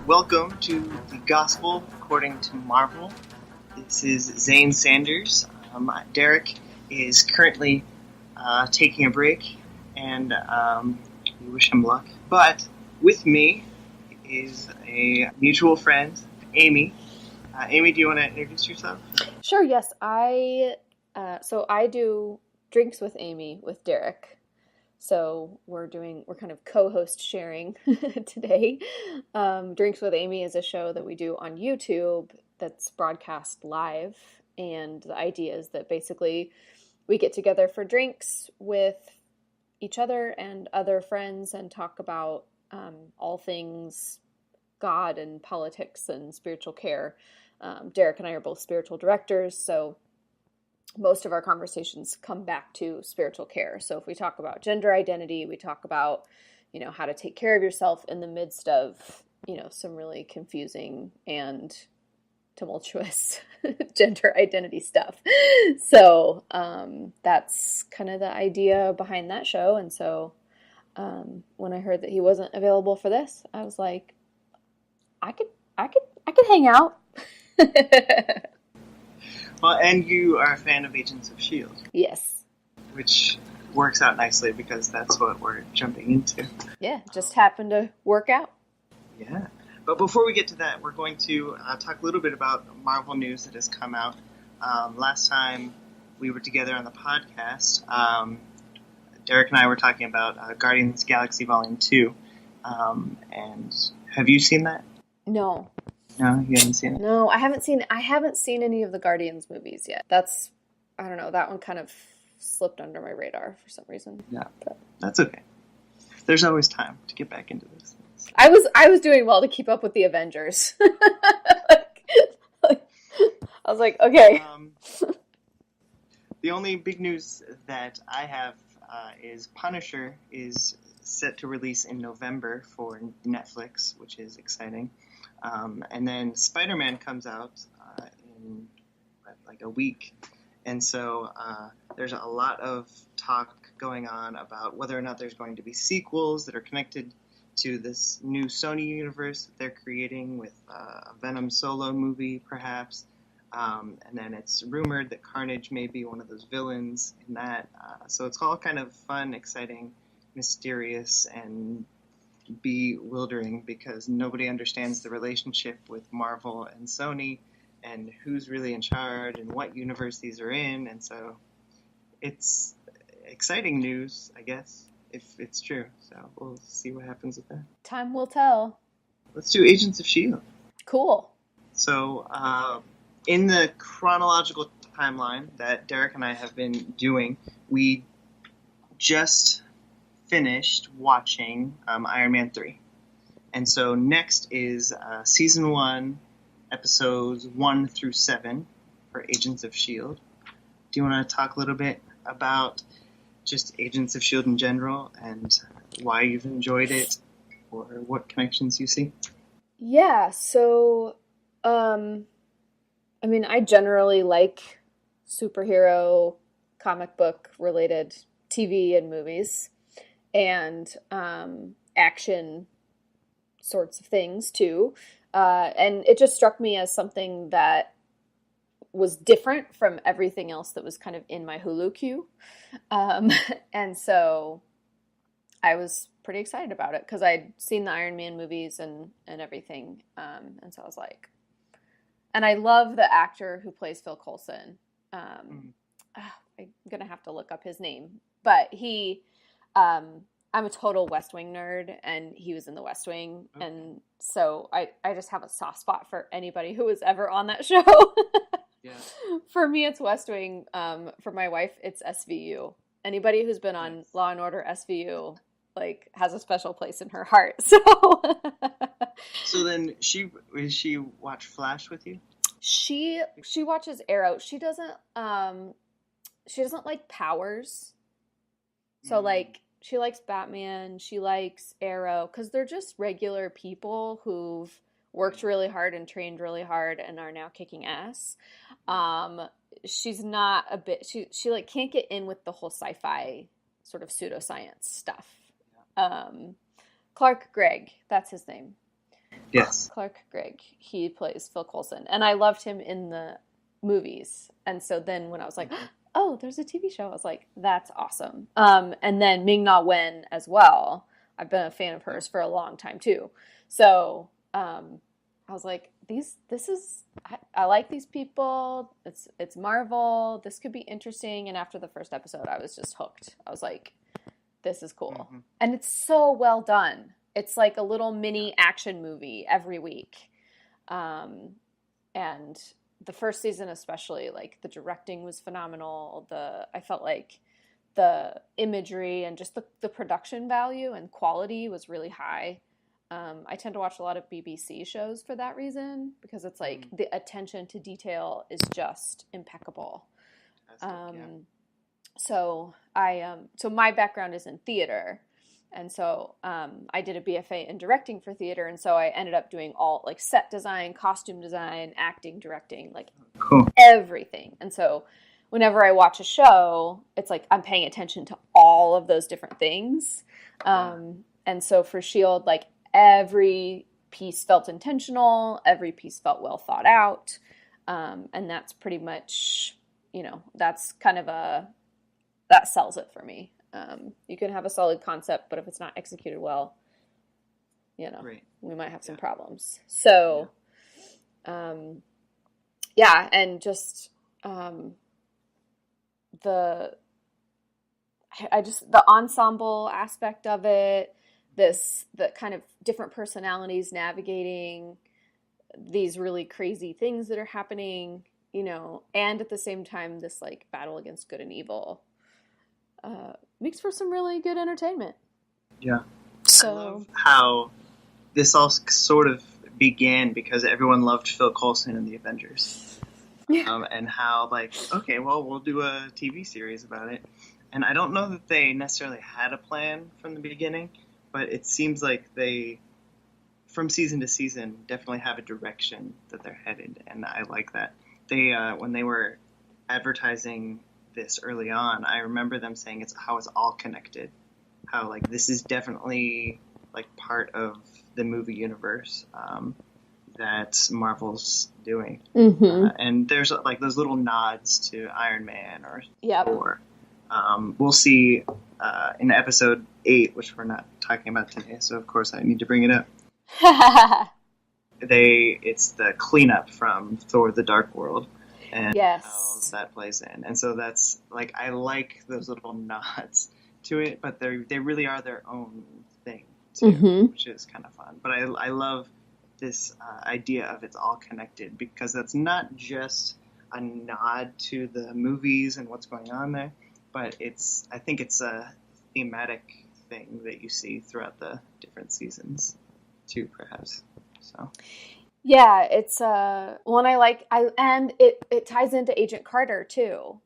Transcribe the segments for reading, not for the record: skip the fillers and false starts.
Welcome to the Gospel According to Marvel. This is Zane Sanders. Derek is currently taking a break, and we wish him luck. But with me is a mutual friend, Amy. Amy, do you want to introduce yourself? Sure, yes. I do Drinks with Amy with Derek. So we're kind of co-host sharing today. Drinks with Amy is a show that we do on YouTube that's broadcast live. And the idea is that basically we get together for drinks with each other and other friends and talk about all things God and politics and spiritual care. Derek and I are both spiritual directors, so most of our conversations come back to spiritual care. So if we talk about gender identity, we talk about, how to take care of yourself in the midst of, some really confusing and tumultuous gender identity stuff. So that's kind of the idea behind that show. And so when I heard that he wasn't available for this, I was like, I could hang out. Well, and you are a fan of Agents of S.H.I.E.L.D. Yes. Which works out nicely because that's what we're jumping into. Yeah, just happened to work out. Yeah. But before we get to that, we're going to talk a little bit about Marvel news that has come out. Last time we were together on the podcast, Derek and I were talking about Guardians of the Galaxy Volume 2. And have you seen that? No. No, you haven't seen it? No, I haven't seen any of the Guardians movies yet. I don't know, that one kind of slipped under my radar for some reason. Yeah, that's okay. There's always time to get back into this. I was doing well to keep up with the Avengers. I was like, okay. The only big news that I have is Punisher is set to release in November for Netflix, which is exciting. And then Spider-Man comes out in like a week. And so there's a lot of talk going on about whether or not there's going to be sequels that are connected to this new Sony universe that they're creating with a Venom solo movie, perhaps. And then it's rumored that Carnage may be one of those villains in that. So it's all kind of fun, exciting, mysterious, and bewildering because nobody understands the relationship with Marvel and Sony and who's really in charge and what universe these are in. And so it's exciting news, I guess, if it's true. So we'll see what happens with that. Time will tell. Let's do Agents of S.H.I.E.L.D. Cool. So in the chronological timeline that Derek and I have been doing, we just finished watching Iron Man 3. And so next is Season 1, Episodes 1 through 7 for Agents of S.H.I.E.L.D. Do you want to talk a little bit about just Agents of S.H.I.E.L.D. in general and why you've enjoyed it or what connections you see? Yeah, so, I generally like superhero, comic book related TV and movies. And action sorts of things too. And it just struck me as something that was different from everything else that was kind of in my Hulu queue. And so I was pretty excited about it because I'd seen the Iron Man movies and everything. And so I was like, and I love the actor who plays Phil Coulson. I'm going to have to look up his name, but I'm a total West Wing nerd, and he was in the West Wing, okay. And so I just have a soft spot for anybody who was ever on that show. Yeah. For me, it's West Wing. For my wife, it's SVU. Anybody who's been on Law and Order SVU, has a special place in her heart. So then she watch Flash with you? She watches Arrow. She doesn't like powers. So she likes Batman, she likes Arrow, because they're just regular people who've worked really hard and trained really hard and are now kicking ass. She's not a bit, she can't get in with the whole sci-fi sort of pseudoscience stuff. Clark Gregg, that's his name. Yes. Clark Gregg. He plays Phil Coulson, and I loved him in the movies. And so then when I was like, oh, there's a TV show, I was like, that's awesome. And then Ming Na Wen as well. I've been a fan of hers for a long time too. So I was like, I like these people. It's Marvel. This could be interesting. And after the first episode, I was just hooked. I was like, this is cool. And it's so well done. It's like a little mini action movie every week. And the first season especially, like the directing was phenomenal. I felt like the imagery and just the production value and quality was really high. I tend to watch a lot of BBC shows for that reason, because it's like the attention to detail is just impeccable. So my background is in theater, and so I did a BFA in directing for theater, and so I ended up doing all like set design, costume design, acting, directing, like everything. And so whenever I watch a show, it's like I'm paying attention to all of those different things. And so for S.H.I.E.L.D., like every piece felt intentional, every piece felt well thought out, and that's pretty much, that's kind of that sells it for me. You can have a solid concept, but if it's not executed well, we might have some problems. So, and just the ensemble aspect of it, the kind of different personalities navigating these really crazy things that are happening, and at the same time, this like battle against good and evil, makes for some really good entertainment. Yeah. So I love how this all sort of began because everyone loved Phil Coulson in the Avengers. And how, like, okay, well, we'll do a TV series about it. And I don't know that they necessarily had a plan from the beginning, but it seems like they, from season to season, definitely have a direction that they're headed, and I like that. They, when they were advertising this early on, I remember them saying how it's all connected. How, like, this is definitely, like, part of the movie universe that Marvel's doing. And there's, like, those little nods to Iron Man or Thor. We'll see in episode 8, which we're not talking about today, so of course I need to bring it up. It's the cleanup from Thor: The Dark World, and how that plays in. And so that's, like, I like those little nods to it, but they really are their own thing too, which is kind of fun. But I love this idea of it's all connected, because that's not just a nod to the movies and what's going on there, but I think it's a thematic thing that you see throughout the different seasons too, perhaps. So yeah, it's one and it ties into Agent Carter too.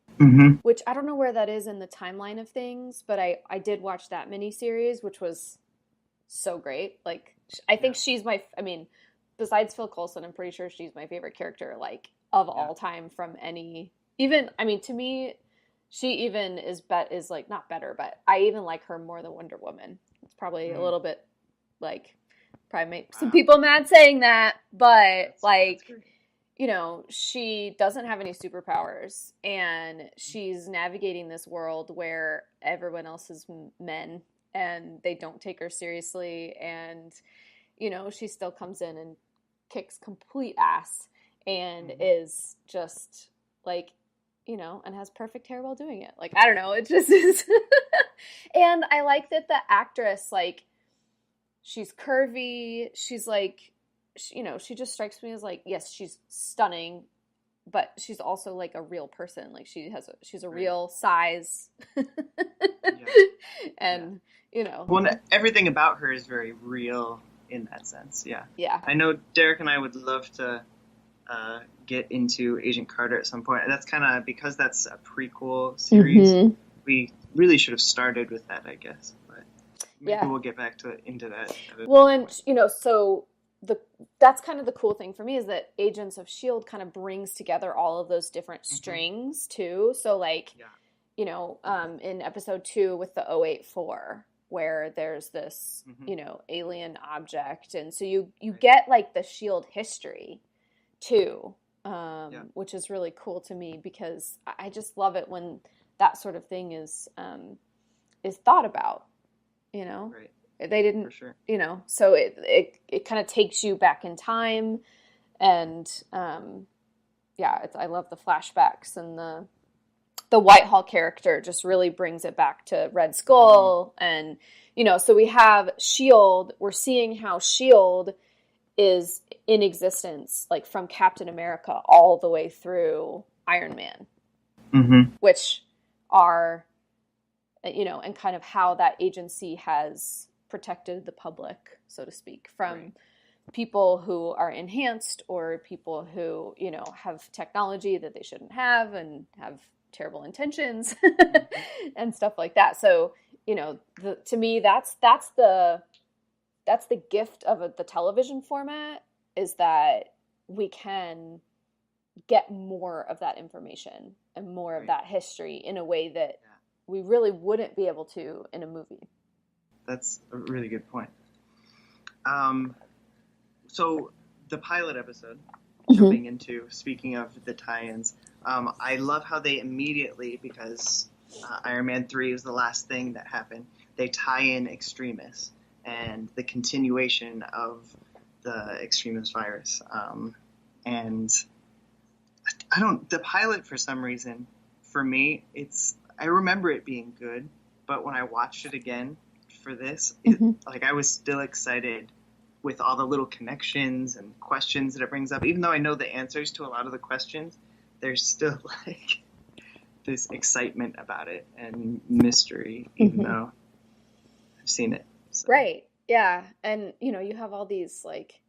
Which I don't know where that is in the timeline of things, but I did watch that miniseries, which was so great. Like, I think she's besides Phil Coulson, I'm pretty sure she's my favorite character, like, of all time from any, even, to me, she even is like, not better, but I even like her more than Wonder Woman. It's probably a little bit, like, probably make some people mad saying that, but that's she doesn't have any superpowers, and she's navigating this world where everyone else is men and they don't take her seriously, and she still comes in and kicks complete ass and is just like, and has perfect hair while doing it. Like, I don't know, it just is. And I like that the actress, like, she's curvy, she's like, she just strikes me as, like, yes, she's stunning, but she's also like a real person. Like, she's a real size. And well, everything about her is very real in that sense. Yeah. I know Derek and I would love to get into Agent Carter at some point. That's kind of, because that's a prequel series, we really should have started with that, I guess, but maybe we'll get back into that. Well, and so that's kind of the cool thing for me, is that Agents of S.H.I.E.L.D. kind of brings together all of those different strings too. So, like, in episode 2 with the 084, where there's this, Mm-hmm. you know, alien object. And so you get like the S.H.I.E.L.D. history too, Yeah. which is really cool to me because I just love it when that sort of thing is thought about, you know. Right. They didn't, For sure. you know, so it kind of takes you back in time. And yeah, I love the flashbacks, and the Whitehall character just really brings it back to Red Mm-hmm. Skull. And, you know, so we have S.H.I.E.L.D. We're seeing how S.H.I.E.L.D. is in existence, like from Captain America all the way through Iron Man, Mm-hmm. which are, you know, and kind of how that agency has protected the public, so to speak, from Right. people who are enhanced or people who, you know, have technology that they shouldn't have and have terrible intentions Mm-hmm. and stuff like that. So, you know, to me, that's the gift of the television format, is that we can get more of that information and more of Right. that history in a way that Yeah. we really wouldn't be able to in a movie. That's a really good point. Um, so the pilot episode, Mm-hmm. jumping into speaking of the tie-ins, I love how they immediately, because Iron Man 3 was the last thing that happened, they tie in Extremis and the continuation of the Extremis virus. And the pilot, for some reason, for me, I remember it being good, but when I watched it again for this, Mm-hmm. like, I was still excited with all the little connections and questions that it brings up. Even though I know the answers to a lot of the questions, there's still like this excitement about it and mystery, even Mm-hmm. though I've seen it. So. Right. Yeah. And, you know, you have all these, like,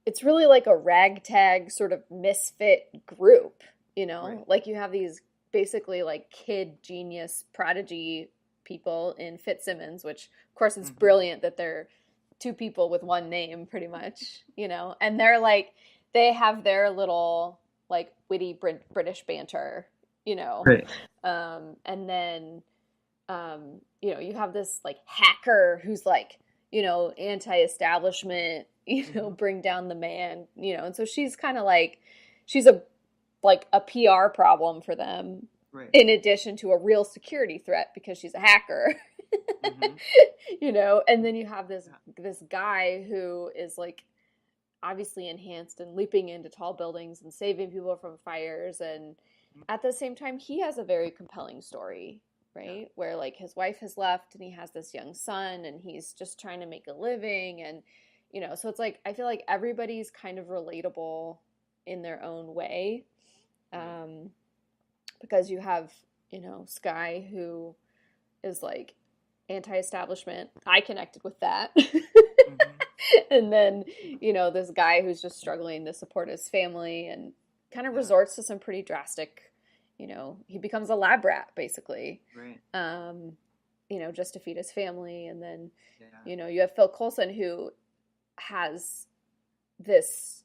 it's really like a ragtag sort of misfit group, you know? Right. Like, you have these basically like kid genius prodigy people in Fitzsimmons, which, of course, it's Mm-hmm. brilliant that they're two people with one name, pretty much, you know? And they're like, they have their little, like, witty British banter, you know? Right. And then you know, you have this like hacker who's like, you know, anti-establishment, you know, Mm-hmm. bring down the man, you know, and so she's kind of like, she's a like a PR problem for them, Right. in addition to a real security threat because she's a hacker. Mm-hmm. You know, and then you have Yeah. this guy who is like obviously enhanced and leaping into tall buildings and saving people from fires, and Mm-hmm. at the same time he has a very compelling story, Yeah. right, where like his wife has left and he has this young son and he's just trying to make a living. And you know, so it's like I feel like everybody's kind of relatable in their own way, Right. um, because you have, you know, Sky, who is like anti-establishment. I connected with that. Mm-hmm. And then, you know, this guy who's just struggling to support his family and kind of Yeah. resorts to some pretty drastic, you know, he becomes a lab rat basically. Right. Um, you know, just to feed his family. And then, Yeah. you know, you have Phil Coulson, who has this,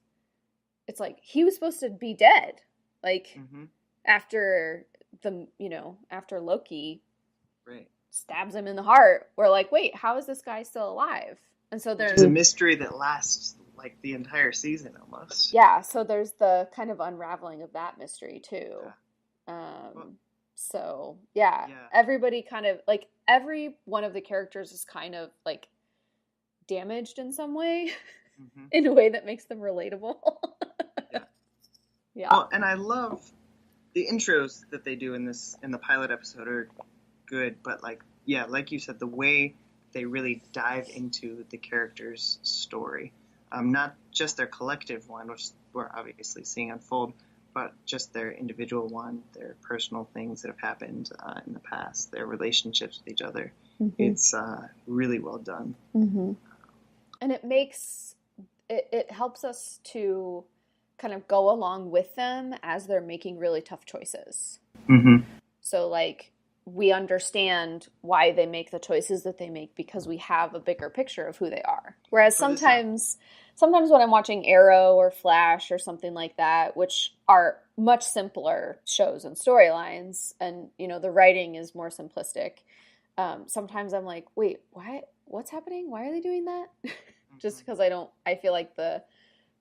it's like he was supposed to be dead. Like Mm-hmm. after you know, after Loki Right. stabs him in the heart, we're like, wait, how is this guy still alive? And so Which is there's, a mystery that lasts like the entire season almost. yeah, so there's the kind of unraveling of that mystery too. Yeah. Well, So yeah, yeah. everybody kind of like every one of the characters is kind of like damaged in some way, Mm-hmm. in a way that makes them relatable. Yeah. Yeah. Well, and I love the intros that they do in the pilot episode are good, but like, yeah, like you said, the way they really dive into the character's story, not just their collective one, which we're obviously seeing unfold, but just their individual one, their personal things that have happened in the past, their relationships with each other. Mm-hmm. It's really well done. Mm-hmm. And it makes it helps us to kind of go along with them as they're making really tough choices. Mm-hmm. So like we understand why they make the choices that they make because we have a bigger picture of who they are. Whereas sometimes when I'm watching Arrow or Flash or something like that, which are much simpler shows and storylines, and you know, the writing is more simplistic, sometimes I'm like, wait, why? What's happening? Why are they doing that? Just Hmm. because I feel like the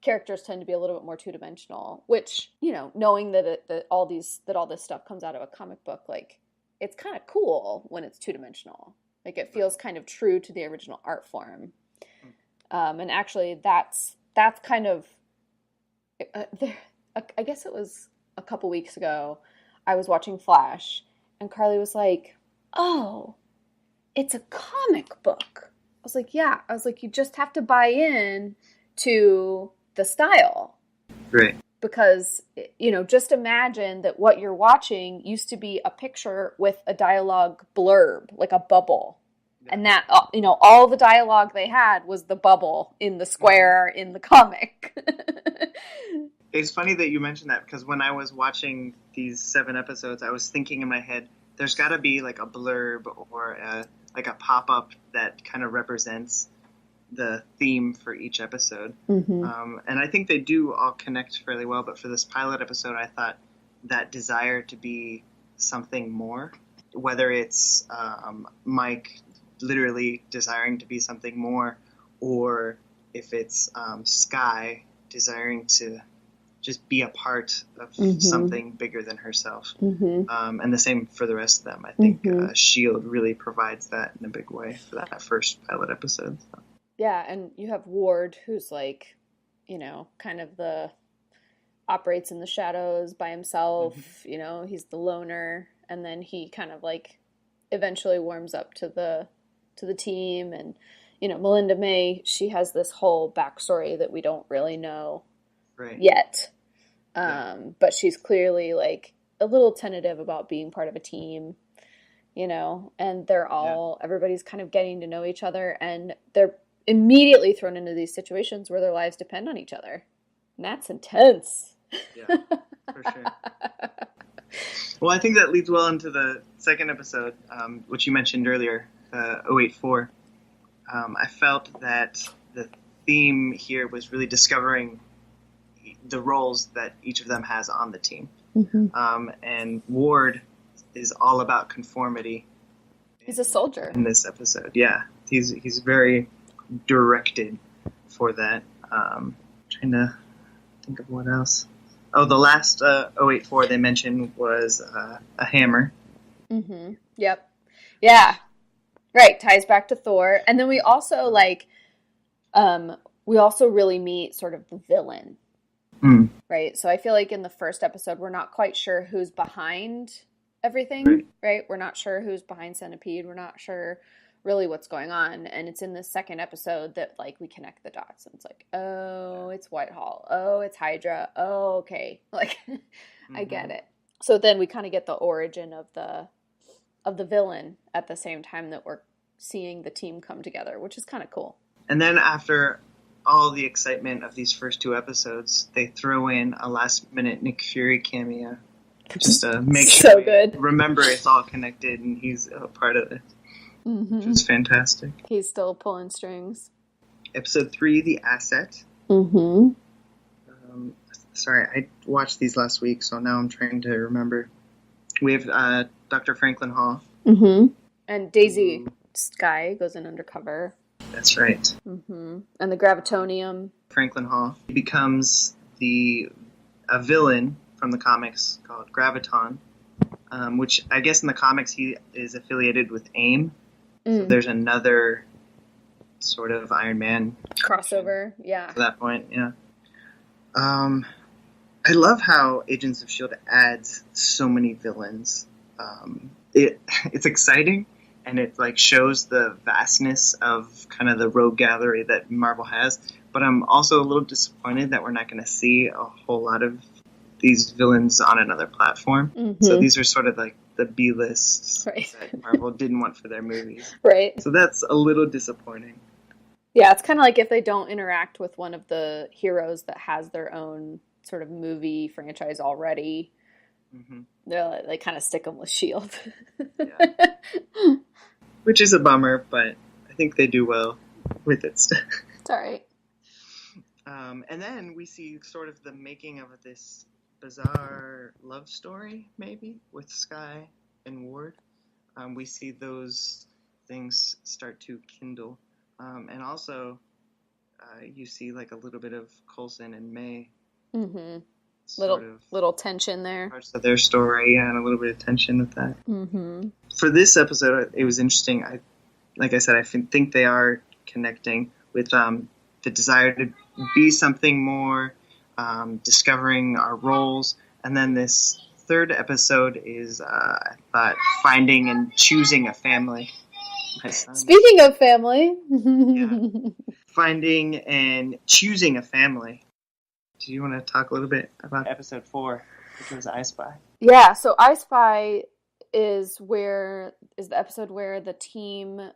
characters tend to be a little bit more two dimensional. Which, knowing that all this stuff comes out of a comic book, like it's kind of cool when it's two dimensional. Like it feels Right. kind of true to the original art form. Mm. And actually, that's kind of there. I guess it was a couple weeks ago. I was watching Flash, and Carly was like, "Oh, it's a comic book." I was like, "Yeah." I was like, "You just have to buy in to the style." Right. Because, just imagine that what you're watching used to be a picture with a dialogue blurb, like a bubble. Yeah. And that, all the dialogue they had was the bubble in the Hmm. square in the comic. It's funny that you mentioned that because when I was watching these 7 episodes, I was thinking in my head, there's got to be like a blurb or like a pop up that kind of represents the theme for each episode. Mm-hmm. And I think they do all connect fairly well. But for this pilot episode, I thought that desire to be something more, whether it's Mike literally desiring to be something more, or if it's Sky desiring to just be a part of Mm-hmm. something bigger than herself. Mm-hmm. And the same for the rest of them. I think Mm-hmm. S.H.I.E.L.D. really provides that in a big way for that first pilot episode. So. Yeah, and you have Ward, who's like, kind of the operates in the shadows by Mm-hmm. himself. He's the loner, and then he kind of like eventually warms up to the team. And Melinda May, she has this whole backstory that we don't really know Right. yet. Yeah. But she's clearly like a little tentative about being part of a team, and Yeah. everybody's kind of getting to know each other, and they're immediately thrown into these situations where their lives depend on each other. And that's intense. Yeah. For sure. Well, I think that leads well into the second episode, which you mentioned earlier, 084. I felt that the theme here was really discovering the roles that each of them has on the team. Mm-hmm. And Ward is all about conformity. He's a soldier. In this episode. Yeah, he's very directed for that. Trying to think of what else. Oh, the last 084 they mentioned was a hammer. Mm-hmm. Yep. Yeah. Right. Ties back to Thor. And then we also really meet sort of the villain. Mm. Right. So I feel like in the first episode, we're not quite sure who's behind everything. Right. We're not sure who's behind Centipede. We're not sure really what's going on. And it's in the second episode that like we connect the dots, and it's like, oh, it's Whitehall. Oh, it's Hydra. Oh, okay. Like I Mm-hmm. get it. So then we kind of get the origin of the villain at the same time that we're seeing the team come together, which is kind of cool. And then after all the excitement of these first 2 episodes, they throw in a last-minute Nick Fury cameo just to make so sure we good. remember it's all connected and he's a part of it, Mm-hmm. which is fantastic. He's still pulling strings. Episode 3, The Asset. Mm-hmm. Sorry, I watched these last week, so now I'm trying to remember. We have Dr. Franklin Hall. Mm-hmm. And Daisy Sky goes in undercover. That's right. Mm-hmm. And the Gravitonium. Franklin Hall. He becomes a villain from the comics called Graviton, which I guess in the comics he is affiliated with AIM. So there's another sort of Iron Man crossover. Yeah. To that point, yeah. I love how Agents of S.H.I.E.L.D. adds so many villains. It's exciting, and it like shows the vastness of kind of the rogue gallery that Marvel has. But I'm also a little disappointed that we're not going to see a whole lot of these villains on another platform. Mm-hmm. So these are sort of like the B-lists that Marvel didn't want for their movies. Right. So that's a little disappointing. Yeah, it's kind of like if they don't interact with one of the heroes that has their own sort of movie franchise already, Mm-hmm. they kind of stick them with S.H.I.E.L.D. Yeah. Which is a bummer, but I think they do well with it. It's all right. And then we see sort of the making of this bizarre love story, maybe, with Sky and Ward. We see those things start to kindle. And also, you see like a little bit of Coulson and May Mm-hmm. sort of Little tension there. parts of their story, and a little bit of tension with that. Mm-hmm. For this episode, it was interesting. Like I said, I think they are connecting with the desire to be something more, discovering our roles, and then this third episode is, I thought, finding and choosing a family. My son. Speaking of family, Yeah, finding and choosing a family. Do you want to talk a little bit about episode 4, which was I Spy? Yeah, so I Spy is the episode where the team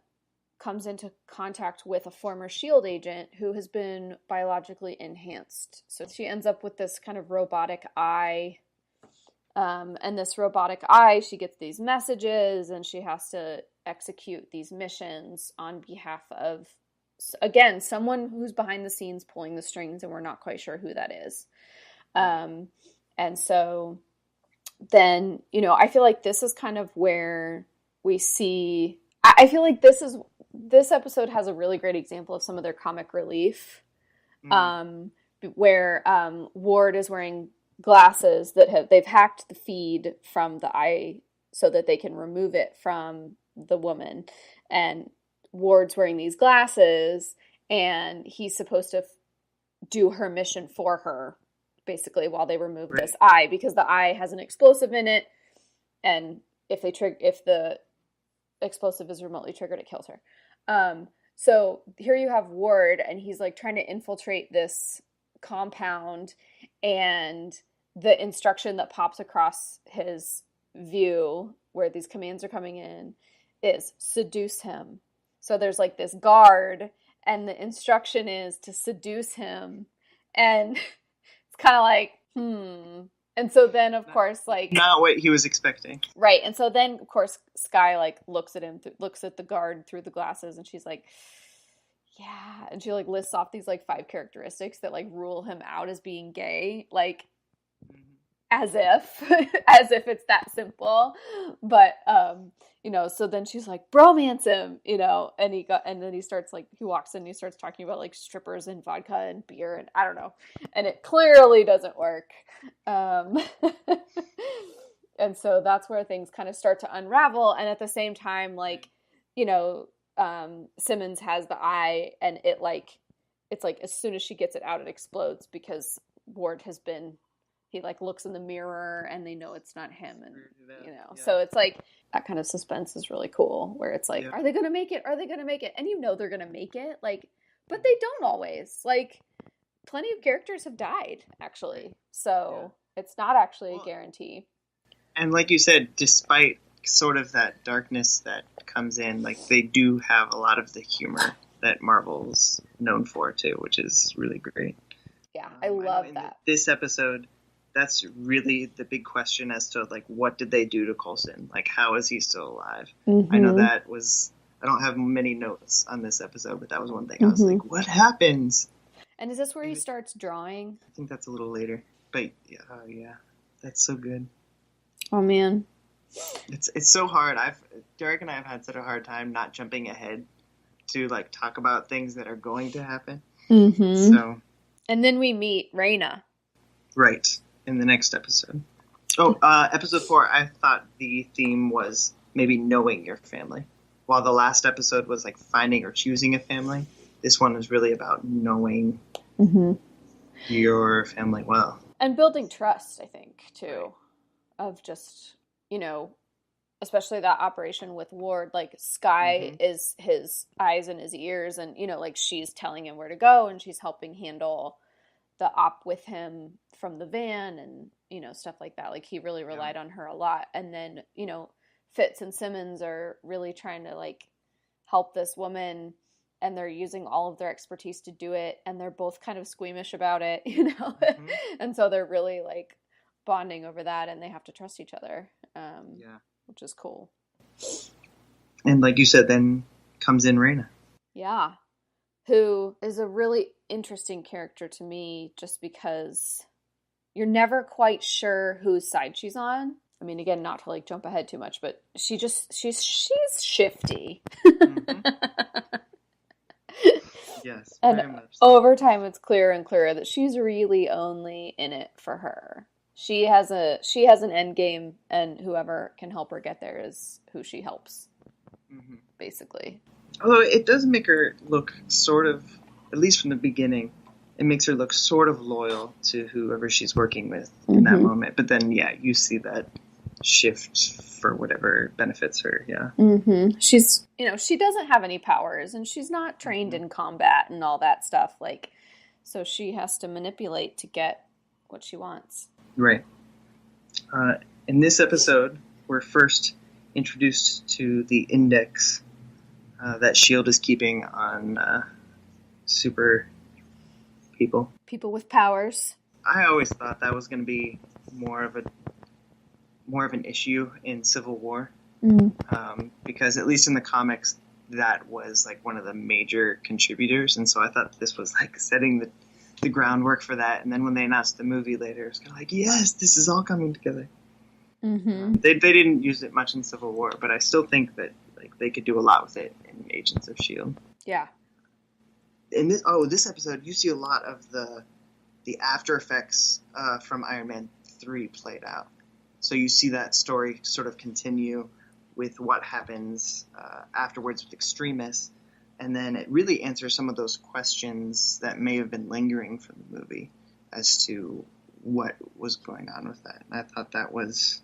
comes into contact with a former S.H.I.E.L.D. agent who has been biologically enhanced. So she ends up with this kind of robotic eye. And this robotic eye, she gets these messages and she has to execute these missions on behalf of, again, someone who's behind the scenes pulling the strings, and we're not quite sure who that is. And so then, I feel like this is kind of where we see, I feel like this episode has a really great example of some of their comic relief, where Ward is wearing glasses that they've hacked the feed from the eye so that they can remove it from the woman, and Ward's wearing these glasses and he's supposed to do her mission for her basically while they remove this eye, because the eye has an explosive in it, and if the explosive is remotely triggered, it kills her. So here you have Ward, and he's like trying to infiltrate this compound, and the instruction that pops across his view where these commands are coming in is seduce him. So there's like this guard, and the instruction is to seduce him, and it's kind of like, And so then, of course, like... Not what he was expecting. Right. And so then, of course, Skye, like, looks at the guard through the glasses, and she's like, yeah. And she, like, lists off these, like, 5 characteristics that, like, rule him out as being gay. Like, as if it's that simple. But, so then she's like, bromance him, and then he walks in and he starts talking about like strippers and vodka and beer and I don't know. And it clearly doesn't work. And so that's where things kind of start to unravel. And at the same time, like, Simmons has the eye, and it's like as soon as she gets it out, it explodes, because Ward he like looks in the mirror and they know it's not him, and so it's like that kind of suspense is really cool, where it's like, are they gonna make it, they're gonna make it, like, but they don't always. Like, plenty of characters have died actually, so it's not actually a guarantee. And like you said, despite sort of that darkness that comes in, like, they do have a lot of the humor that Marvel's known for too, which is really great. I love that. This episode, that's really the big question as to, like, what did they do to Coulson? Like, how is he still alive? I know I don't have many notes on this episode, but that was one thing. I was like, what happens? And is this where he starts drawing? I think that's a little later. But, yeah, that's so good. Oh, man. It's so hard. Derek and I have had such a hard time not jumping ahead to, like, talk about things that are going to happen. So... And then we meet Raina. Right. In the next episode. Episode 4, I thought the theme was maybe knowing your family. While the last episode was like finding or choosing a family, this one is really about knowing your family well. And building trust, I think, too. Right. Of just, especially that operation with Ward, like Skye is his eyes and his ears, and, like, she's telling him where to go, and she's helping handle the op with him from the van, and, stuff like that. Like, he really relied on her a lot. And then, Fitz and Simmons are really trying to, like, help this woman, and they're using all of their expertise to do it, and they're both kind of squeamish about it, and so they're really, like, bonding over that, and they have to trust each other, which is cool. And like you said, then comes in Raina. Yeah. Who is a really interesting character to me, just because you're never quite sure whose side she's on. I mean, again, not to like jump ahead too much, but she's shifty. Mm-hmm. Yes, And very much so. over time, it's clearer and clearer that she's really only in it for her. She has an end game, and whoever can help her get there is who she helps, Mm-hmm. basically. Although it does make her look sort of, at least from the beginning, it makes her look sort of loyal to whoever she's working with in that moment. But then, yeah, you see that shift for whatever benefits her. Yeah. Mm-hmm. She's, she doesn't have any powers, and she's not trained in combat and all that stuff. Like, so she has to manipulate to get what she wants. Right. In this episode, we're first introduced to the index that S.H.I.E.L.D. is keeping on super people. People with powers. I always thought that was going to be more of an issue in Civil War, because at least in the comics, that was like one of the major contributors, and so I thought this was like setting the groundwork for that. And then when they announced the movie later, it's kind of like, yes, this is all coming together. Mm-hmm. They didn't use it much in Civil War, but I still think that like they could do a lot with it in Agents of S.H.I.E.L.D. Yeah. In this episode, you see a lot of the after effects from Iron Man 3 played out. So you see that story sort of continue with what happens afterwards with Extremis, and then it really answers some of those questions that may have been lingering from the movie as to what was going on with that. And I thought that was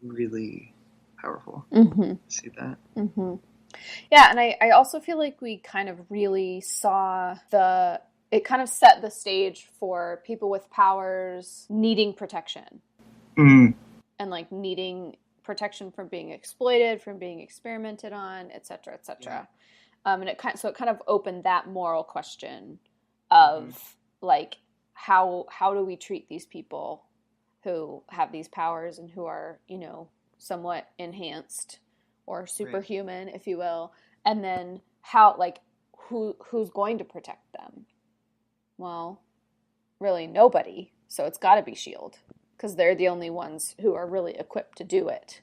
really powerful to see that. Mm-hmm. Yeah, and I also feel like we kind of really saw it kind of set the stage for people with powers needing protection. Mm. And like needing protection from being exploited, from being experimented on, et cetera, et cetera. Yeah. And it kind of opened that moral question of like, how do we treat these people who have these powers and who are, somewhat enhanced or superhuman, if you will, and then how, like, who's going to protect them? Well, really nobody. So it's got to be S.H.I.E.L.D. because they're the only ones who are really equipped to do it.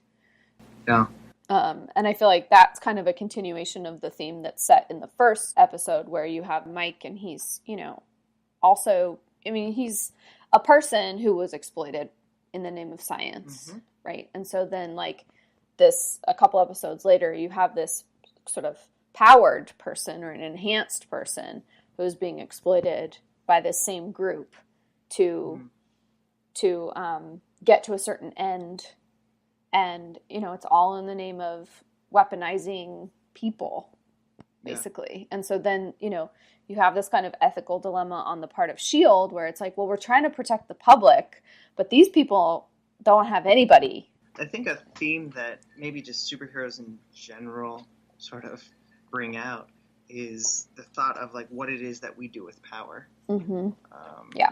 Yeah. And I feel like that's kind of a continuation of the theme that's set in the first episode, where you have Mike, and he's, also, I mean, he's a person who was exploited in the name of science, right? And so then, like, a couple episodes later, you have this sort of powered person or an enhanced person who's being exploited by this same group to get to a certain end. And, it's all in the name of weaponizing people, basically. Yeah. And so then, you have this kind of ethical dilemma on the part of S.H.I.E.L.D. where it's like, well, we're trying to protect the public, but these people don't have anybody. I think a theme that maybe just superheroes in general sort of bring out is the thought of like what it is that we do with power.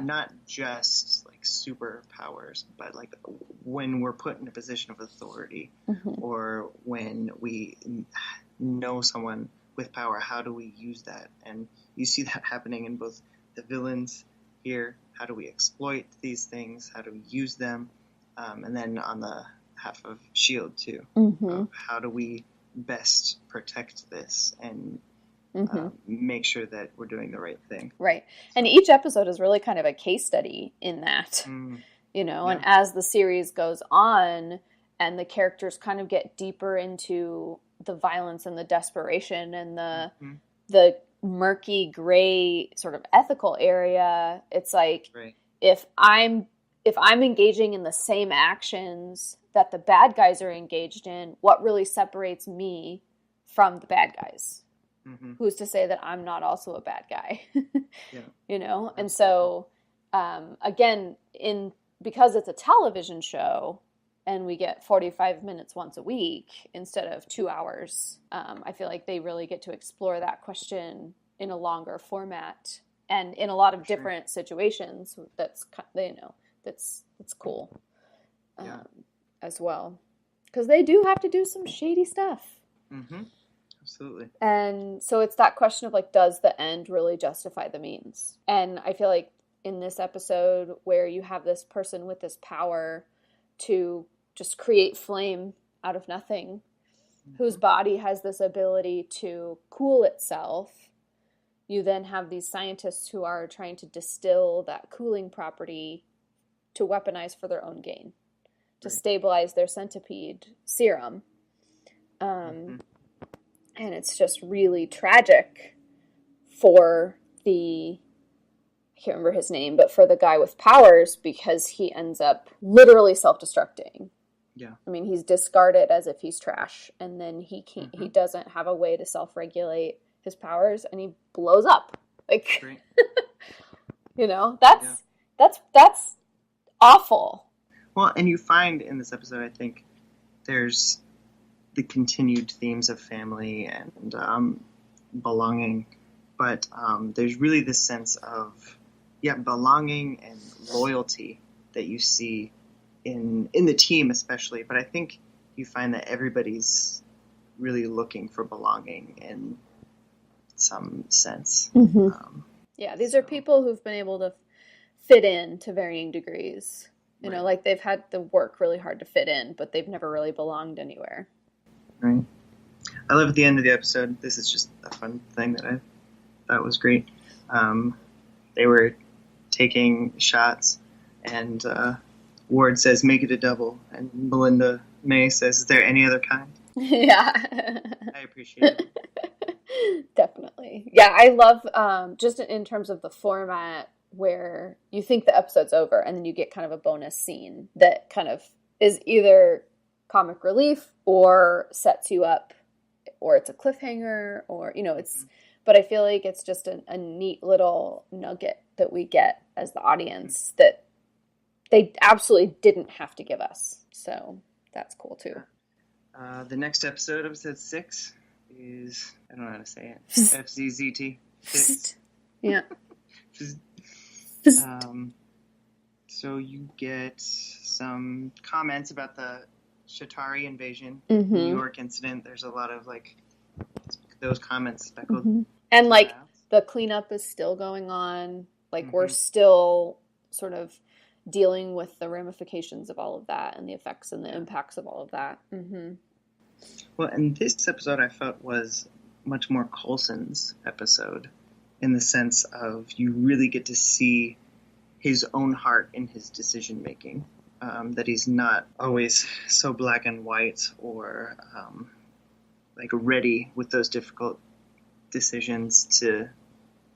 Not just like superpowers, but like when we're put in a position of authority, or when we know someone with power, how do we use that? And you see that happening in both the villains here. How do we exploit these things? How do we use them? And then on the half of S.H.I.E.L.D. too. How do we best protect this and make sure that we're doing the right thing? Right. And each episode is really kind of a case study in that, and as the series goes on and the characters kind of get deeper into the violence and the desperation and the murky gray sort of ethical area, it's like, if I'm engaging in the same actions that the bad guys are engaged in, what really separates me from the bad guys? Who's to say that I'm not also a bad guy? And so again, because it's a television show and we get 45 minutes once a week instead of 2 hours, I feel like they really get to explore that question in a longer format and in a lot of different situations. That's cool as well, because they do have to do some shady stuff. Absolutely. And so it's that question of like, does the end really justify the means? And I feel like in this episode where you have this person with this power to just create flame out of nothing, whose body has this ability to cool itself. You then have these scientists who are trying to distill that cooling property to weaponize for their own gain, to stabilize their centipede serum. And it's just really tragic for I can't remember his name, but for the guy with powers, because he ends up literally self-destructing. Yeah. I mean, he's discarded as if he's trash, and then he doesn't have a way to self-regulate his powers, and he blows up. Like, you know, that's awful. Well, and you find in this episode, I think, there's the continued themes of family and belonging, but there's really this sense of belonging and loyalty that you see in the team especially, but I think you find that everybody's really looking for belonging in some sense. These are people who've been able to fit in to varying degrees. You know, like they've had to work really hard to fit in, but they've never really belonged anywhere. Right. I love at the end of the episode, this is just a fun thing that I thought was great. They were taking shots, and Ward says, "Make it a double," and Melinda May says, "Is there any other kind?" Yeah. I appreciate it. Definitely. Yeah, I love, just in terms of the format, where you think the episode's over and then you get kind of a bonus scene that kind of is either comic relief or sets you up, or it's a cliffhanger, or, you know, it's, but I feel like it's just a neat little nugget that we get as the audience that they absolutely didn't have to give us. So that's cool too. The next episode 6, is, I don't know how to say it, FZZT. Yeah. So you get some comments about the Shatari invasion, New York incident. There's a lot of like those comments speckled. And like the cleanup is still going on. Like we're still sort of dealing with the ramifications of all of that and the effects and the impacts of all of that. Well, and this episode I felt was much more Coulson's episode, in the sense of you really get to see his own heart in his decision making, that he's not always so black and white or like ready with those difficult decisions to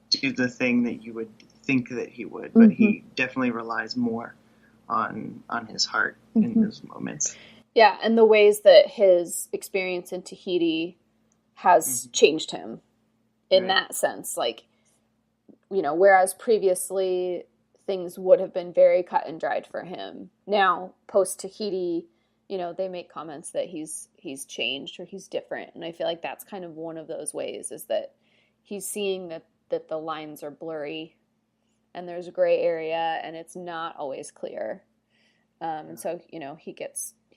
do the thing that you would think that he would, but he definitely relies more on his heart in those moments. Yeah, and the ways that his experience in Tahiti has changed him in that sense. Like, you know, whereas previously things would have been very cut and dried for him. Now, post-Tahiti, you know, they make comments that he's changed or he's different. And I feel like that's kind of one of those ways, is that he's seeing that the lines are blurry and there's a gray area and it's not always clear. And so, you know, he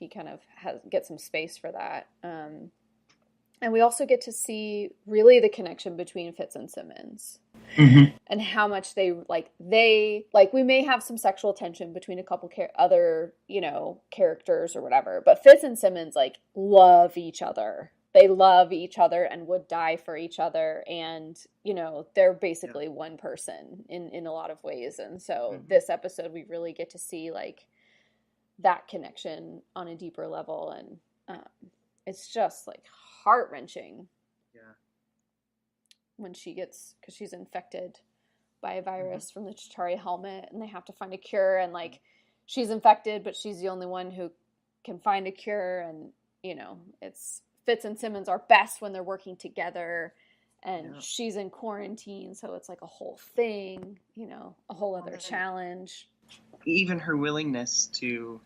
kind of gets some space for that. And we also get to see really the connection between Fitz and Simmons and how much they we may have some sexual tension between a couple other, you know, characters or whatever, but Fitz and Simmons like love each other. They love each other and would die for each other. And, you know, they're basically one person in a lot of ways. And so this episode, we really get to see like that connection on a deeper level. And it's just like heart-wrenching. Yeah. When because she's infected by a virus from the Chitauri helmet, and they have to find a cure, and like she's infected, but she's the only one who can find a cure. And, you know, it's Fitz and Simmons are best when they're working together, and she's in quarantine. So it's like a whole thing, you know, a whole other challenge. Even her willingness to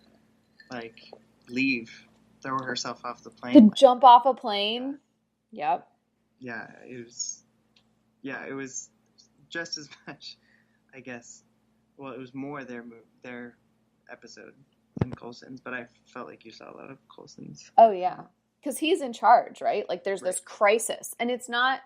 like leave, throw herself off the plane. To jump off a plane. Yep. Yeah, it was just as much, I guess. Well, it was more their episode than Coulson's, but I felt like you saw a lot of Coulson's. Oh, yeah. Because he's in charge, right? Like, there's this crisis. And it's not...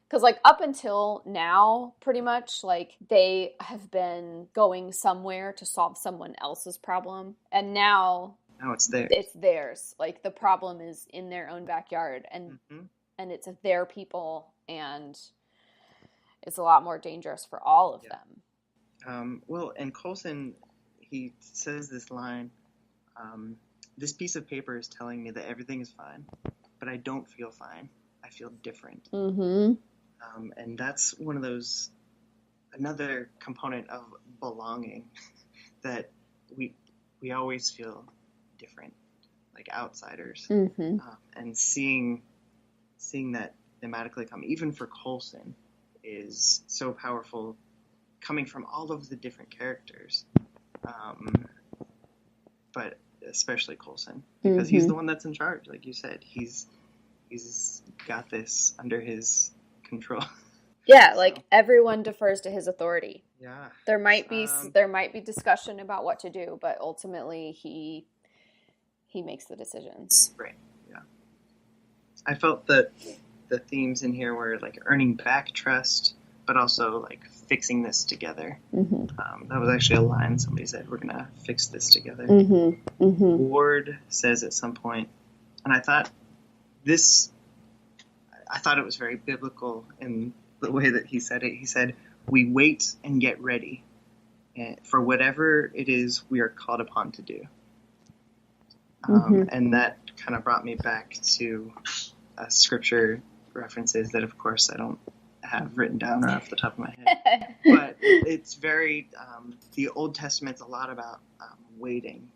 Because, like, up until now, pretty much, like, they have been going somewhere to solve someone else's problem. And now No, it's theirs. it's theirs. Like the problem is in their own backyard, Mm-hmm. and it's their people, and it's a lot more dangerous for all of Yeah. them. Well, and Coulson, he says this line, this piece of paper is telling me that everything is fine, but I don't feel fine. I feel different. Mm-hmm. And that's one of those, another component of belonging that we always feel different, like outsiders. Mm-hmm. And seeing that thematically come, even for Coulson, is so powerful, coming from all of the different characters, but especially Coulson, because he's the one that's in charge. Like you said, he's got this under his control. Yeah, like everyone defers to his authority. Yeah, there might be discussion about what to do, but ultimately he makes the decisions. Right. Yeah, I felt that the themes in here were like earning back trust, but also like fixing this together. That was actually a line somebody said, we're gonna fix this together. Ward says at some point, and I thought it was very biblical in the way that he said it. He said, we wait and get ready for whatever it is we are called upon to do. And that kind of brought me back to scripture references that, of course, I don't have written down or off the top of my head. But it's very, the Old Testament's a lot about waiting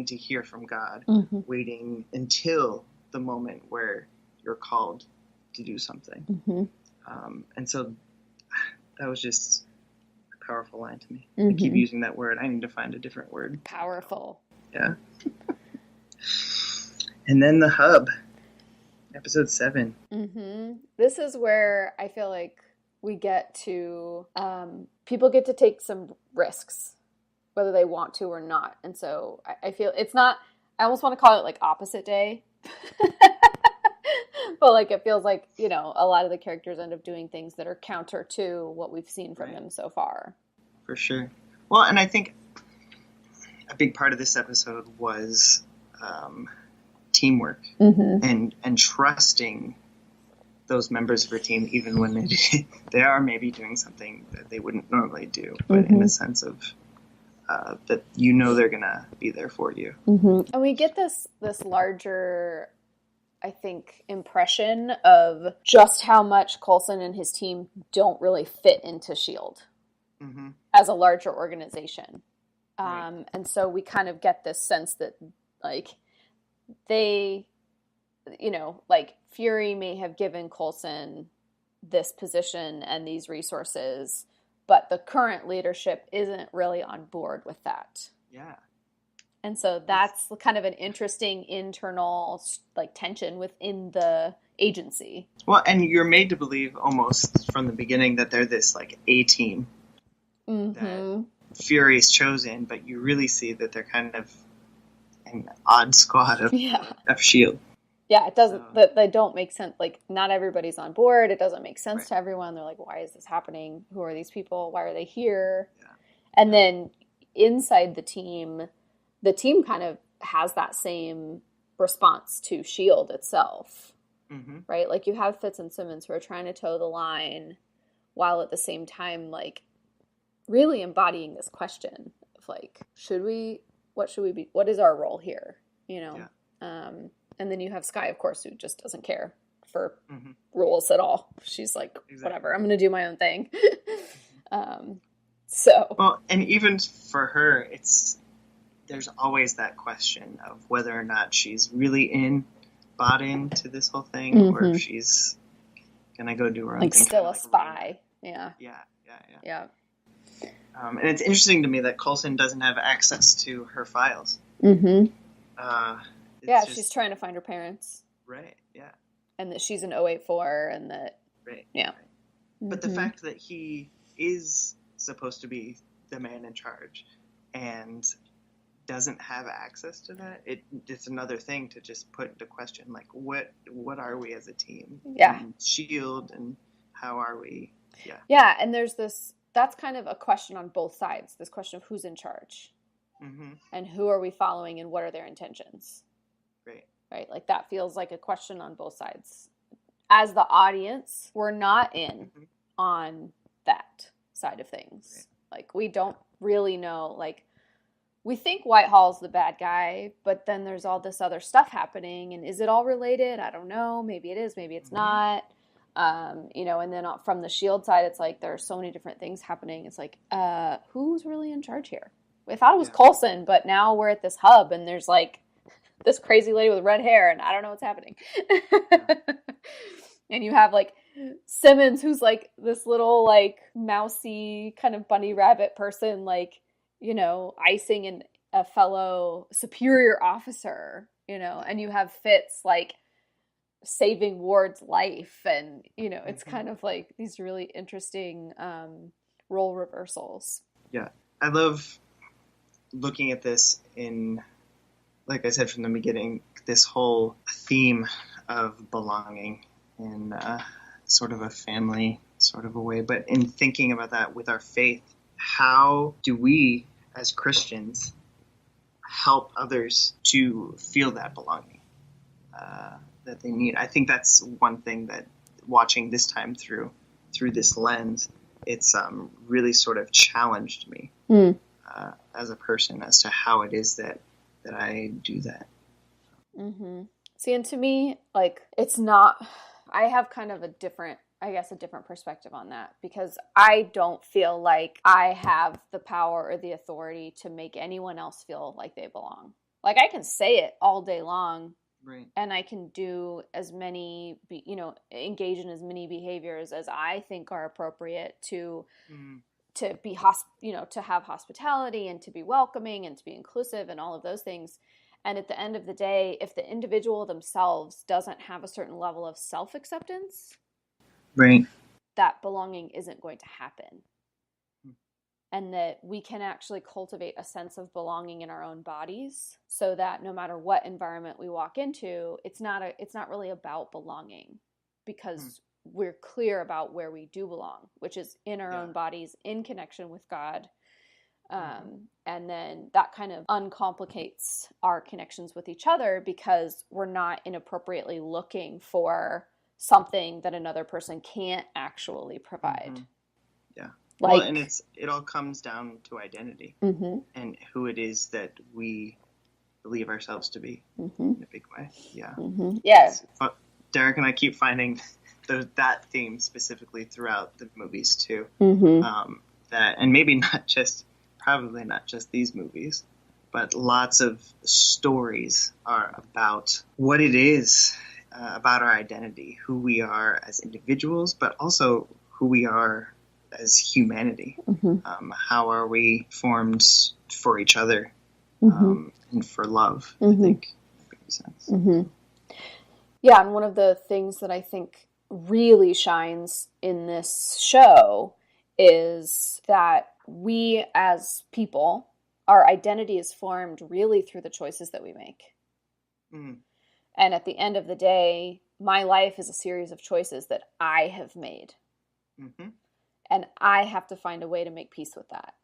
to hear from God, waiting until the moment where you're called to do something. And so that was just a powerful line to me. I keep using that word. I need to find a different word. Powerful. Yeah. And then the hub, episode 7. This is where I feel like we get to, people get to take some risks, whether they want to or not. And so I feel it's not, I almost want to call it like opposite day. But like it feels like, a lot of the characters end up doing things that are counter to what we've seen from them so far. For sure. Well, and I think a big part of this episode was teamwork and trusting those members of her team, even when they are maybe doing something that they wouldn't normally do, but in a sense of that they're gonna be there for you. And we get this larger, I think, impression of just how much Coulson and his team don't really fit into S.H.I.E.L.D. As a larger organization. And so we kind of get this sense that, like, they, like, Fury may have given Coulson this position and these resources, but the current leadership isn't really on board with that. Yeah. And so that's kind of an interesting internal, like, tension within the agency. Well, and you're made to believe almost from the beginning that they're this, like, A-team that Fury's chosen, but you really see that they're kind of an odd squad of S.H.I.E.L.D. Yeah, it doesn't, they don't make sense. Like, not everybody's on board. It doesn't make sense to everyone. They're like, why is this happening? Who are these people? Why are they here? Yeah. And then inside the team kind of has that same response to S.H.I.E.L.D. itself, right? Like, you have Fitz and Simmons who are trying to toe the line while at the same time, like, really embodying this question of, like, what is our role here? And then you have Skye, of course, who just doesn't care for rules at all. She's like, whatever, I'm going to do my own thing. Well, and even for her, there's always that question of whether or not she's really bought into this whole thing, or if she's gonna go do her own thing. Still a spy. Yeah. And it's interesting to me that Coulson doesn't have access to her files. She's trying to find her parents. Right, yeah. And that she's an 084 and that... Right. Yeah. Right. But the fact that he is supposed to be the man in charge and doesn't have access to that, it's another thing to just put into question, like, what are we as a team? Yeah. And S.H.I.E.L.D. and how are we? Yeah. Yeah, and there's this... That's kind of a question on both sides, this question of who's in charge. Mm-hmm. And who are we following and what are their intentions? Great. Right? Like that feels like a question on both sides. As the audience, we're not in Mm-hmm. on that side of things. Right. Like we don't really know, like we think Whitehall's the bad guy, but then there's all this other stuff happening, and is it all related? I don't know. Maybe it is, maybe it's Mm-hmm. not. And then from the Shield side, it's like there are so many different things happening. It's like, who's really in charge here? We thought it was Yeah. Coulson, but now we're at this hub, and there's like this crazy lady with red hair, and I don't know what's happening. Yeah. And you have like Simmons, who's like this little like mousy kind of bunny rabbit person, like icing a fellow superior officer, and you have Fitz like saving Ward's life, and it's Mm-hmm. kind of like these really interesting role reversals. Yeah. I love looking at this in, like I said from the beginning, this whole theme of belonging in sort of a family sort of a way. But in thinking about that with our faith, how do we as Christians help others to feel that belonging that they need? I think that's one thing that watching this time through this lens, it's really sort of challenged me as a person as to how it is that I do that. Mm-hmm. See, and to me, like, it's not, I have kind of a different perspective on that, because I don't feel like I have the power or the authority to make anyone else feel like they belong. Like, I can say it all day long, Right. and I can do as many, engage in as many behaviors as I think are appropriate to be to have hospitality and to be welcoming and to be inclusive and all of those things. And at the end of the day, if the individual themselves doesn't have a certain level of self-acceptance, Right. that belonging isn't going to happen. And that we can actually cultivate a sense of belonging in our own bodies, so that no matter what environment we walk into, it's not really about belonging, because we're clear about where we do belong, which is in our own bodies, in connection with God. And then that kind of uncomplicates our connections with each other, because we're not inappropriately looking for something that another person can't actually provide. Yeah. Like, well, and it all comes down to identity and who it is that we believe ourselves to be in a big way. Yeah. Yeah. Derek and I keep finding that theme specifically throughout the movies too. That, and maybe probably not just these movies, but lots of stories are about what it is about our identity, who we are as individuals, but also who we are as humanity. How are we formed for each other and for love, I think makes sense. Yeah, and one of the things that I think really shines in this show is that we as people, our identity is formed really through the choices that we make. And at the end of the day, my life is a series of choices that I have made. And I have to find a way to make peace with that.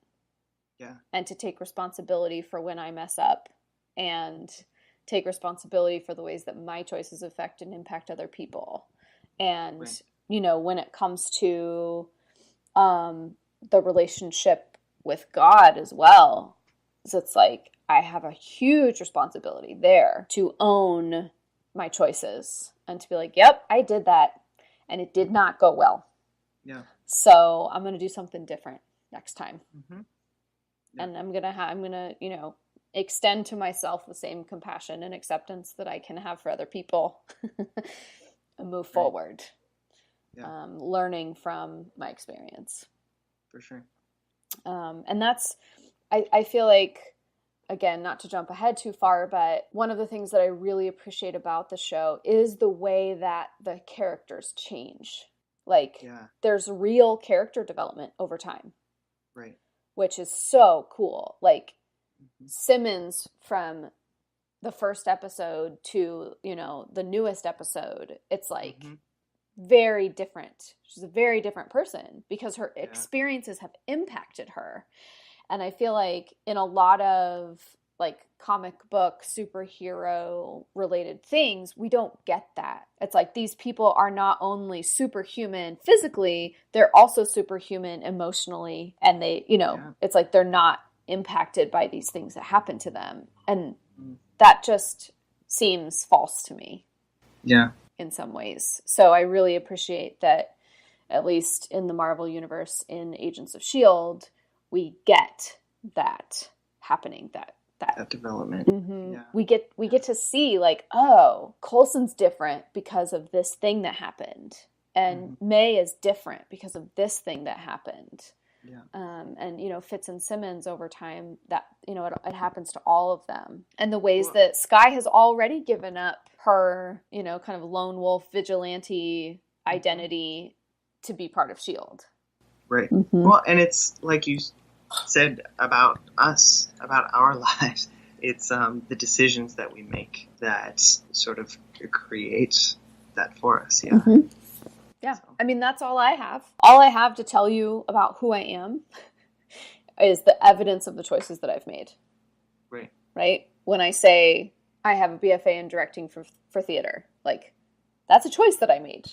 Yeah. And to take responsibility for when I mess up, and take responsibility for the ways that my choices affect and impact other people. And, when it comes to the relationship with God as well, so it's like I have a huge responsibility there to own my choices and to be like, yep, I did that and it did not go well. Yeah. So I'm going to do something different next time. Yeah. And I'm going to, extend to myself the same compassion and acceptance that I can have for other people and move forward. Yeah. Learning from my experience. For sure. And that's, I feel like, again, not to jump ahead too far, but one of the things that I really appreciate about the show is the way that the characters change. Like, there's real character development over time. Right. Which is so cool. Like, Simmons from the first episode to, the newest episode, it's like very different. She's a very different person because her experiences have impacted her. And I feel like in a lot of like comic book superhero related things, we don't get that. It's like these people are not only superhuman physically, they're also superhuman emotionally. And they, it's like they're not impacted by these things that happen to them. And that just seems false to me. Yeah. In some ways. So I really appreciate that, at least in the Marvel Universe, in Agents of S.H.I.E.L.D., we get that happening, that development. Mm-hmm. Yeah. We get to see like, oh, Coulson's different because of this thing that happened, and May is different because of this thing that happened. Yeah. And Fitz and Simmons over time, that it happens to all of them, and the ways that Skye has already given up her kind of lone wolf vigilante identity to be part of S.H.I.E.L.D. Right. Well, and it's like you said about us, about our lives. It's the decisions that we make that sort of create that for us. Yeah. Yeah. So. I mean, that's all I have. All I have to tell you about who I am is the evidence of the choices that I've made. Right. Right? When I say I have a BFA in directing for theater, like, that's a choice that I made.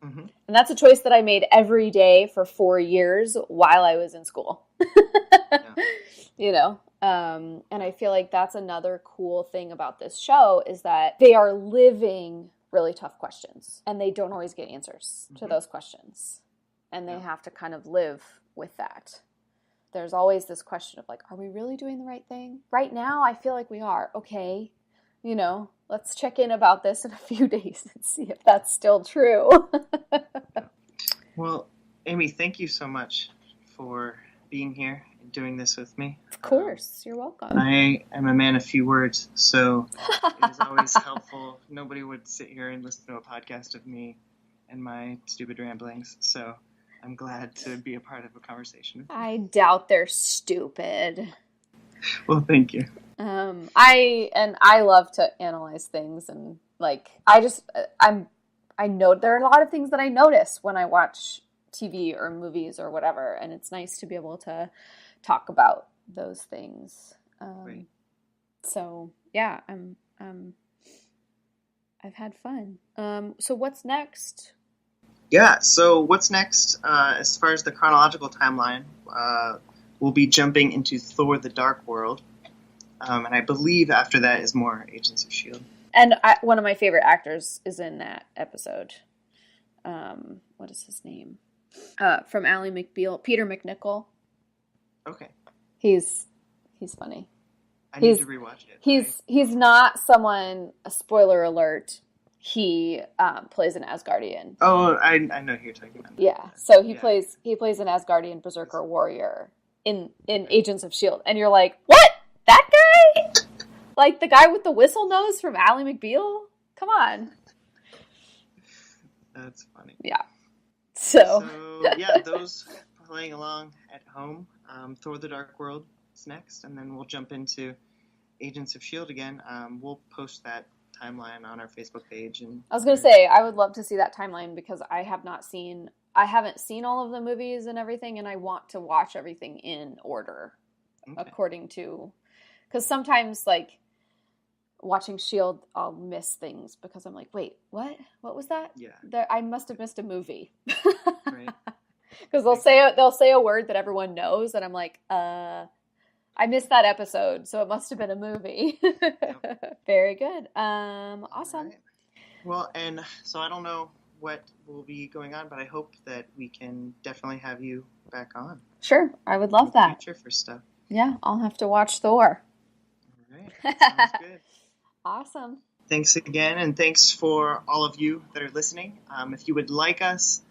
And that's a choice that I made every day for 4 years while I was in school. And I feel like that's another cool thing about this show is that they are living really tough questions, and they don't always get answers to those questions, and they have to kind of live with that. There's always this question of like, are we really doing the right thing? Right now, I feel like we are. Okay, let's check in about this in a few days and see if that's still true. Well, Amy, thank you so much for being here and doing this with me. Of course, you're welcome. I am a man of few words, so it is always helpful. Nobody would sit here and listen to a podcast of me and my stupid ramblings, so I'm glad to be a part of a conversation. I doubt they're stupid. Well, thank you. I love to analyze things, and like I know there are a lot of things that I notice when I watch TV or movies or whatever, and it's nice to be able to talk about those things. Right. So yeah, I've had fun. So what's next? Yeah, so what's next, as far as the chronological timeline, we'll be jumping into Thor: The Dark World, and I believe after that is more Agents of S.H.I.E.L.D. And one of my favorite actors is in that episode. What is his name? From Ally McBeal, Peter McNichol. Okay. He's funny. I need to rewatch it. He's not someone. A spoiler alert. He plays an Asgardian. Oh, I know who you're talking about. Yeah. So he plays an Asgardian berserker warrior in Agents of S.H.I.E.L.D. And you're like, what? That guy? Like the guy with the whistle nose from Ally McBeal? Come on. That's funny. Yeah. So yeah, those playing along at home, Thor: The Dark World is next, and then we'll jump into Agents of S.H.I.E.L.D. again. We'll post that timeline on our Facebook page. And I was going to say, I would love to see that timeline because I haven't seen all of the movies and everything, and I want to watch everything in order according to, because sometimes like watching S.H.I.E.L.D., I'll miss things because I'm like, wait, what was that? Yeah. I must have missed a movie. Right. Because they'll say a word that everyone knows, and I'm like, I missed that episode, so it must have been a movie. Yep. Very good. Awesome. Right. Well, and so I don't know what will be going on, but I hope that we can definitely have you back on. Sure, I would love that. Future for stuff. Yeah, I'll have to watch Thor. All right, that sounds good. Awesome. Thanks again, and thanks for all of you that are listening. If you would like us,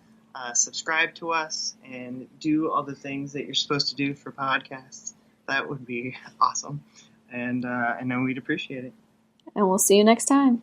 subscribe to us, and do all the things that you're supposed to do for podcasts, that would be awesome. And I know we'd appreciate it. And we'll see you next time.